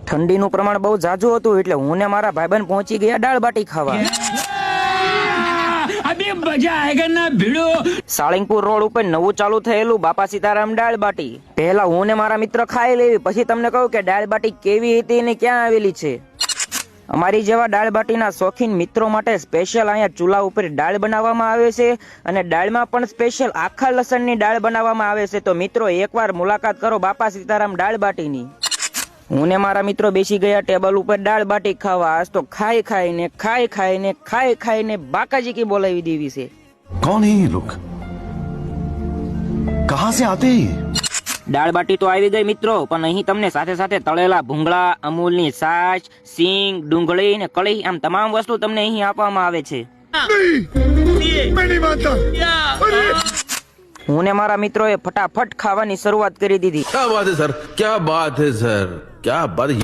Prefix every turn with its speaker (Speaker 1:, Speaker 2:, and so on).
Speaker 1: ઠંડીનું પ્રમાણ બહુ ઝાઝું હતું એટલે હું ને મારા ભાઈબંધ પહોંચી ગયા દાળ બાટી ખાવા। સાળંગપુર રોડ ઉપર નવું ચાલુ થયેલું બાપા સીતારામ દાળ બાટી। પહેલા હું ને મારા મિત્ર ખાઈ લેવી, પછી તમને કહું કે દાળ બાટી કેવી હતી ને ક્યાં આવેલી છે। અમારી જેવા દાળ બાટીના શોખીન મિત્રો માટે સ્પેશિયલ અહીંયા ચૂલા ઉપર દાળ બનાવવામાં આવે છે અને દાળમાં પણ સ્પેશિયલ આખા લસણની દાળ બનાવવામાં આવે છે। તો મિત્રો એકવાર મુલાકાત કરો બાપા સીતારામ દાળ બાટીની। હું ને મારા મિત્રો બેસી ગયા ટેબલ ઉપર દાળ બાટી ખાવા। આજ તો ખાઈ ખાઈને બાકાજી કી બોલાવી દેવી છે।
Speaker 2: कौन है ये लोग, कहां से आते हैं?
Speaker 1: દાળ બાટી તો આવી ગઈ મિત્રો, પણ અહીં તમને સાથે સાથે તળેલા ભૂંગળા, અમૂલની છાશ, સિંગ, ડુંગળી ને કળી આમ તમામ વસ્તુ તમને અહીં આપવામાં આવે છે। હું ને મારા મિત્રોએ ફટાફટ ખાવાની શરૂઆત કરી દીધી।
Speaker 2: क्या बात है सर, क्या बात है सर, क्या बात।